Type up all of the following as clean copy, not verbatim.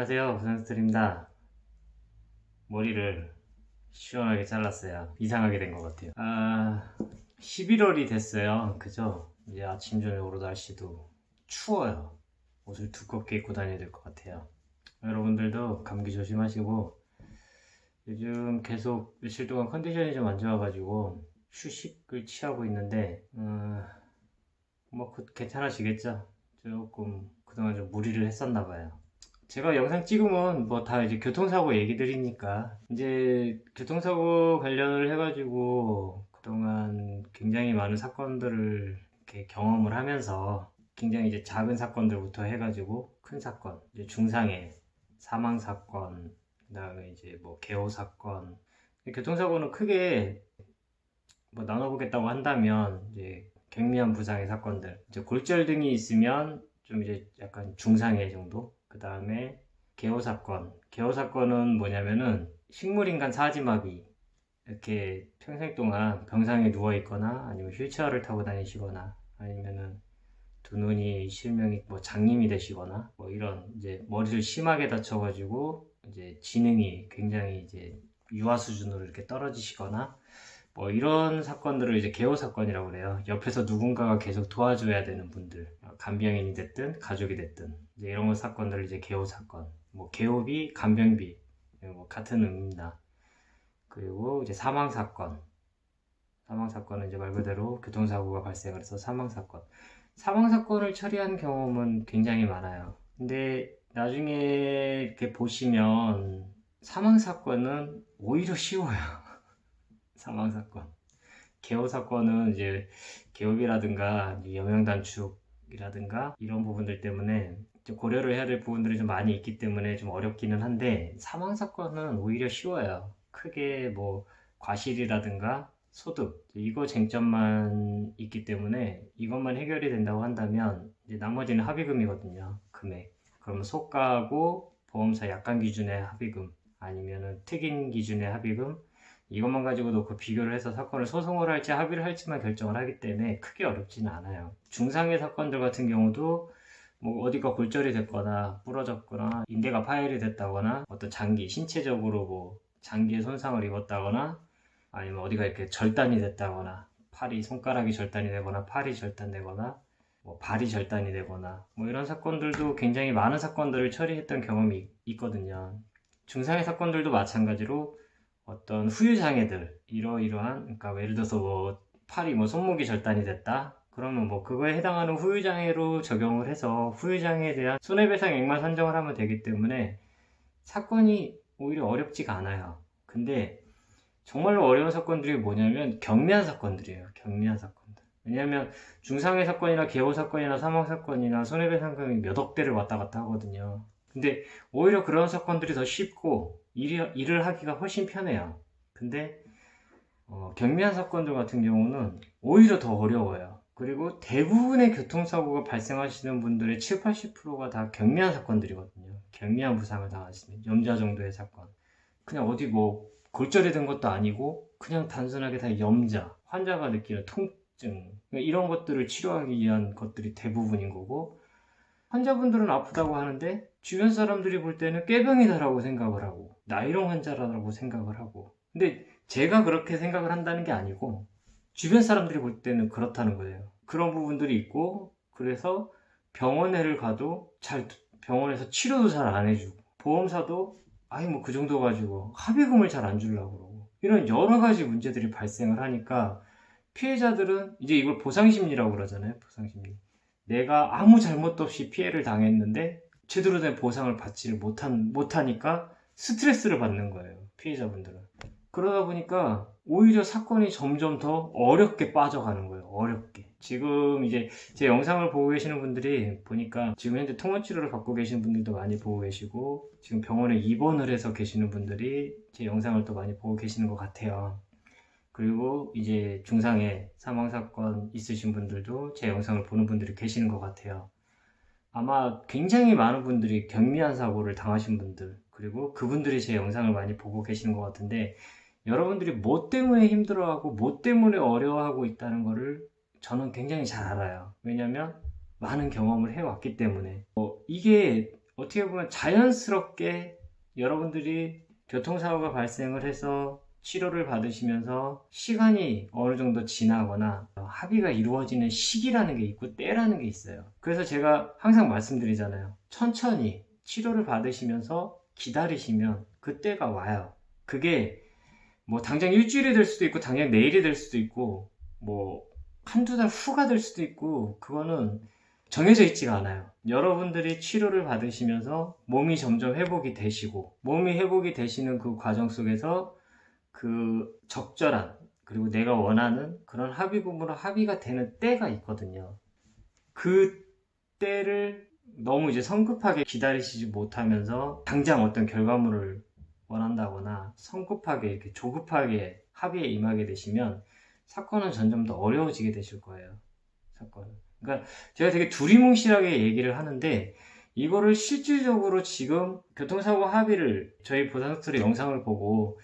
안녕하세요, 부산스트입니다. 머리를 시원하게 잘랐어요. 이상하게 된 것 같아요. 11월이 됐어요. 그죠? 이제 아침 저녁으로 날씨도 추워요. 옷을 두껍게 입고 다녀야 될 것 같아요. 여러분들도 감기 조심하시고, 요즘 계속 며칠 동안 컨디션이 좀 안 좋아가지고 휴식을 취하고 있는데 괜찮아지겠죠? 조금 그동안 좀 무리를 했었나 봐요. 제가 영상 찍으면 뭐 다 이제 교통사고 얘기들이니까 이제 교통사고 관련을 해가지고 그동안 굉장히 많은 사건들을 이렇게 경험을 하면서 굉장히 이제 작은 사건들부터 해가지고 큰 사건, 이제 중상해 사망 사건, 그다음에 이제 뭐 개호 사건. 교통사고는 크게 뭐 나눠보겠다고 한다면 이제 경미한 부상의 사건들, 이제 골절등이 있으면 좀 이제 약간 중상해 정도. 그 다음에 개호 사건. 개호 사건은 뭐냐면은 식물인간 사지마비, 이렇게 평생 동안 병상에 누워 있거나 아니면 휠체어를 타고 다니시거나 아니면은 두 눈이 실명이 뭐 장님이 되시거나 뭐 이런 이제 머리를 심하게 다쳐가지고 이제 지능이 굉장히 이제 유아 수준으로 이렇게 떨어지시거나 뭐 이런 사건들을 이제 개호 사건이라고 그래요. 옆에서 누군가가 계속 도와줘야 되는 분들, 간병인이 됐든 가족이 됐든 이제 이런 사건들을 이제 개호 사건, 뭐 개호비, 간병비 뭐 같은 의미입니다. 그리고 이제 사망 사건, 사망 사건은 이제 말 그대로 교통사고가 발생을 해서 사망 사건. 사망 사건을 처리한 경험은 굉장히 많아요. 근데 나중에 이렇게 보시면 사망 사건은 오히려 쉬워요. 사망 사건. 개호 사건은 이제 개호비라든가 여명 단축이라든가 이런 부분들 때문에 고려를 해야 될 부분들이 좀 많이 있기 때문에 좀 어렵기는 한데, 사망 사건은 오히려 쉬워요. 크게 뭐 과실이라든가 소득, 이거 쟁점만 있기 때문에 이것만 해결이 된다고 한다면 이제 나머지는 합의금이거든요. 금액. 그러면 속가하고 보험사 약관 기준의 합의금 아니면은 특인 기준의 합의금, 이것만 가지고 놓고 비교를 해서 사건을 소송을 할지 합의를 할지만 결정을 하기 때문에 크게 어렵지는 않아요. 중상해 사건들 같은 경우도 뭐 어디가 골절이 됐거나 부러졌거나 인대가 파열이 됐다거나 어떤 장기, 신체적으로 뭐 장기에 손상을 입었다거나 아니면 어디가 이렇게 절단이 됐다거나 팔이, 손가락이 절단이 되거나 팔이 절단되거나 뭐 발이 절단이 되거나 뭐 이런 사건들도 굉장히 많은 사건들을 처리했던 경험이 있거든요. 중상해 사건들도 마찬가지로 어떤 후유장애들, 이러이러한, 그러니까 예를 들어서 뭐 팔이 뭐 손목이 절단이 됐다, 그러면 뭐 그거에 해당하는 후유장애로 적용을 해서 후유장애에 대한 손해배상액만 산정을 하면 되기 때문에 사건이 오히려 어렵지가 않아요. 근데 정말로 어려운 사건들이 뭐냐면 경미한 사건들이에요. 경미한 사건들. 왜냐하면 중상해 사건이나 개호 사건이나 사망 사건이나 손해배상금이 몇 억대를 왔다 갔다 하거든요. 근데 오히려 그런 사건들이 더 쉽고 일을 하기가 훨씬 편해요. 근데 경미한 사건들 같은 경우는 오히려 더 어려워요. 그리고 대부분의 교통사고가 발생하시는 분들의 7, 80%가 다 경미한 사건들이거든요. 경미한 부상을 당하시는 염자 정도의 사건. 그냥 어디 뭐 골절이 된 것도 아니고 그냥 단순하게 다 염자, 환자가 느끼는 통증, 이런 것들을 치료하기 위한 것들이 대부분인 거고, 환자분들은 아프다고 하는데 주변 사람들이 볼 때는 꾀병이다라고 생각을 하고 나이롱 환자라고 생각을 하고, 근데 제가 그렇게 생각을 한다는 게 아니고 주변 사람들이 볼 때는 그렇다는 거예요. 그런 부분들이 있고, 그래서 병원에를 가도 병원에서 치료도 잘 안 해주고, 보험사도 아니 뭐 그 정도 가지고 합의금을 잘 안 주려고 그러고, 이런 여러 가지 문제들이 발생을 하니까 피해자들은 이제 이걸 보상심리라고 그러잖아요. 보상심리. 내가 아무 잘못도 없이 피해를 당했는데 제대로 된 보상을 받지를 못하니까 스트레스를 받는 거예요, 피해자분들은. 그러다 보니까 오히려 사건이 점점 더 어렵게 빠져가는 거예요. 어렵게. 지금 이제 제 영상을 보고 계시는 분들이 보니까 지금 현재 통원치료를 받고 계시는 분들도 많이 보고 계시고, 지금 병원에 입원을 해서 계시는 분들이 제 영상을 또 많이 보고 계시는 것 같아요. 그리고 이제 중상해 사망사건 있으신 분들도 제 영상을 보는 분들이 계시는 것 같아요. 아마 굉장히 많은 분들이 경미한 사고를 당하신 분들, 그리고 그분들이 제 영상을 많이 보고 계시는 것 같은데, 여러분들이 뭐 때문에 힘들어하고 뭐 때문에 어려워하고 있다는 거를 저는 굉장히 잘 알아요. 왜냐면 많은 경험을 해왔기 때문에. 이게 어떻게 보면 자연스럽게 여러분들이 교통사고가 발생을 해서 치료를 받으시면서 시간이 어느 정도 지나거나 합의가 이루어지는 시기라는 게 있고 때라는 게 있어요. 그래서 제가 항상 말씀드리잖아요. 천천히 치료를 받으시면서 기다리시면 그 때가 와요. 그게 뭐 당장 일주일이 될 수도 있고 당장 내일이 될 수도 있고 뭐 한두 달 후가 될 수도 있고 그거는 정해져 있지가 않아요. 여러분들이 치료를 받으시면서 몸이 점점 회복이 되시고 몸이 회복이 되시는 그 과정 속에서 그 적절한 그리고 내가 원하는 그런 합의금으로 합의가 되는 때가 있거든요. 그 때를 너무 이제 성급하게 기다리시지 못하면서 당장 어떤 결과물을 원한다거나 성급하게 이렇게 조급하게 합의에 임하게 되시면 사건은 점점 더 어려워지게 되실 거예요. 사건은. 그러니까 제가 되게 두리뭉실하게 얘기를 하는데 이거를 실질적으로 지금 교통사고 합의를 저희 보상스토리 영상을 보고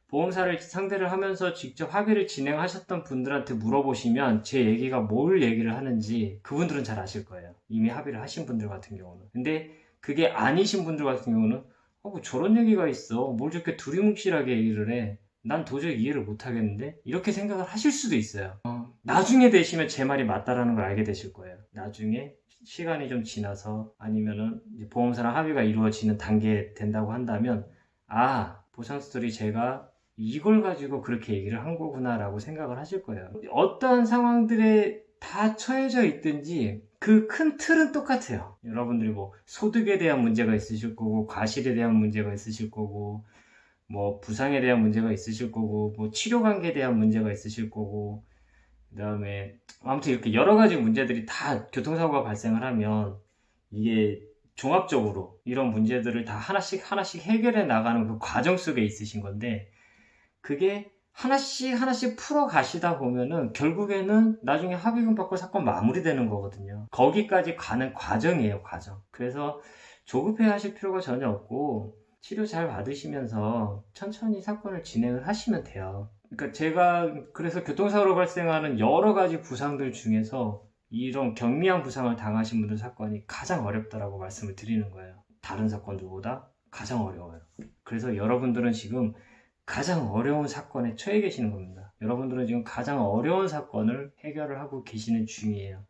보험사를 상대를 하면서 직접 합의를 진행하셨던 분들한테 물어보시면 제 얘기가 뭘 얘기를 하는지 그분들은 잘 아실 거예요. 이미 합의를 하신 분들 같은 경우는. 근데 그게 아니신 분들 같은 경우는 뭐 저런 얘기가 있어. 뭘 저렇게 두리뭉실하게 얘기를 해. 난 도저히 이해를 못 하겠는데? 이렇게 생각을 하실 수도 있어요. 나중에 되시면 제 말이 맞다라는 걸 알게 되실 거예요. 나중에 시간이 좀 지나서 아니면은 이제 보험사랑 합의가 이루어지는 단계에 된다고 한다면 보상스토리 제가 이걸 가지고 그렇게 얘기를 한 거구나 라고 생각을 하실 거예요. 어떠한 상황들에 다 처해져 있든지 그 큰 틀은 똑같아요. 여러분들이 뭐 소득에 대한 문제가 있으실 거고 과실에 대한 문제가 있으실 거고 뭐 부상에 대한 문제가 있으실 거고 뭐 치료 관계에 대한 문제가 있으실 거고 그 다음에 아무튼 이렇게 여러 가지 문제들이 다 교통사고가 발생을 하면 이게 종합적으로 이런 문제들을 다 하나씩 하나씩 해결해 나가는 그 과정 속에 있으신 건데 그게 하나씩 풀어 가시다 보면은 결국에는 나중에 합의금 받고 사건 마무리되는 거거든요. 거기까지 가는 과정이에요, 과정. 그래서 조급해 하실 필요가 전혀 없고 치료 잘 받으시면서 천천히 사건을 진행을 하시면 돼요. 그러니까 제가 그래서 교통사고로 발생하는 여러 가지 부상들 중에서 이런 경미한 부상을 당하신 분들 사건이 가장 어렵다라고 말씀을 드리는 거예요. 다른 사건들보다 가장 어려워요. 그래서 여러분들은 지금 가장 어려운 사건에 처해 계시는 겁니다. 여러분들은 지금 가장 어려운 사건을 해결을 하고 계시는 중이에요.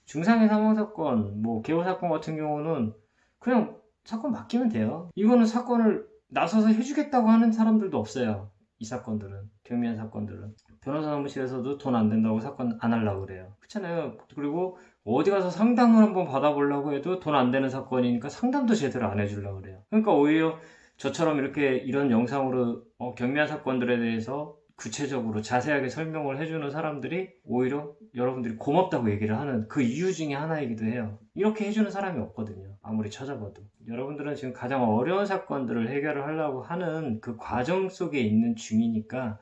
중상해 사망사건, 뭐 개호사건 같은 경우는 그냥 사건 맡기면 돼요. 이거는 사건을 나서서 해주겠다고 하는 사람들도 없어요. 이 사건들은, 경미한 사건들은. 변호사 사무실에서도 돈 안 된다고 사건 안 하려고 그래요. 그렇잖아요. 그리고 어디 가서 상담을 한번 받아보려고 해도 돈 안 되는 사건이니까 상담도 제대로 안 해주려고 그래요. 그러니까 오히려 저처럼 이렇게 이런 영상으로 경미한 사건들에 대해서 구체적으로 자세하게 설명을 해주는 사람들이 오히려 여러분들이 고맙다고 얘기를 하는 그 이유 중에 하나이기도 해요. 이렇게 해주는 사람이 없거든요. 아무리 찾아봐도. 여러분들은 지금 가장 어려운 사건들을 해결을 하려고 하는 그 과정 속에 있는 중이니까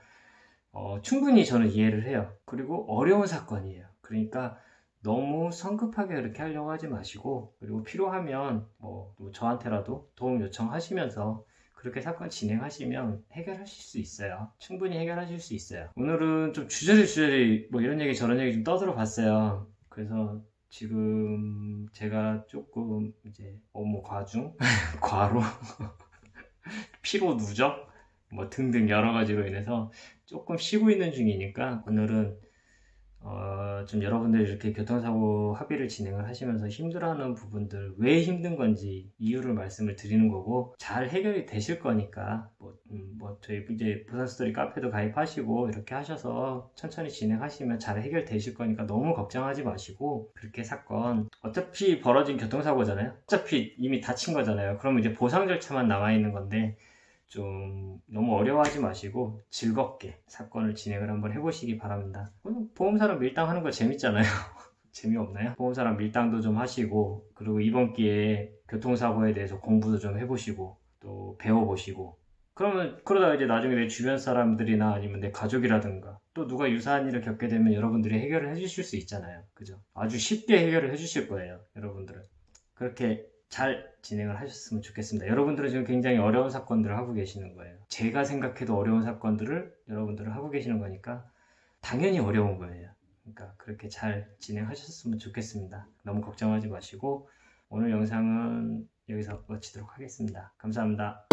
충분히 저는 이해를 해요. 그리고 어려운 사건이에요. 그러니까 너무 성급하게 그렇게 하려고 하지 마시고 그리고 필요하면 뭐 저한테라도 도움 요청하시면서 그렇게 사건 진행하시면 해결하실 수 있어요. 충분히 해결하실 수 있어요. 오늘은 좀 주저리 뭐 이런 얘기 저런 얘기 좀 떠들어 봤어요. 그래서 지금 제가 조금 이제 업무 과중, 과로, 피로 누적 뭐 등등 여러 가지로 인해서 조금 쉬고 있는 중이니까 오늘은 좀 여러분들 이렇게 교통사고 합의를 진행을 하시면서 힘들어하는 부분들 왜 힘든 건지 이유를 말씀을 드리는 거고 잘 해결이 되실 거니까 저희 이제 보상스토리 카페도 가입하시고 이렇게 하셔서 천천히 진행하시면 잘 해결되실 거니까 너무 걱정하지 마시고 그렇게 사건 어차피 벌어진 교통사고잖아요. 어차피 이미 다친 거잖아요. 그러면 이제 보상 절차만 남아있는 건데 좀 너무 어려워하지 마시고 즐겁게 사건을 진행을 한번 해보시기 바랍니다. 보험사랑 밀당하는 거 재밌잖아요. 재미없나요? 보험사랑 밀당도 좀 하시고 그리고 이번 기회에 교통사고에 대해서 공부도 좀 해보시고 또 배워보시고 그러다 이제 나중에 내 주변 사람들이나 아니면 내 가족이라든가 또 누가 유사한 일을 겪게 되면 여러분들이 해결을 해주실 수 있잖아요. 그죠? 아주 쉽게 해결을 해주실 거예요. 여러분들은 그렇게 잘 진행을 하셨으면 좋겠습니다. 여러분들은 지금 굉장히 어려운 사건들을 하고 계시는 거예요. 제가 생각해도 어려운 사건들을 여러분들은 하고 계시는 거니까 당연히 어려운 거예요. 그러니까 그렇게 잘 진행하셨으면 좋겠습니다. 너무 걱정하지 마시고 오늘 영상은 여기서 마치도록 하겠습니다. 감사합니다.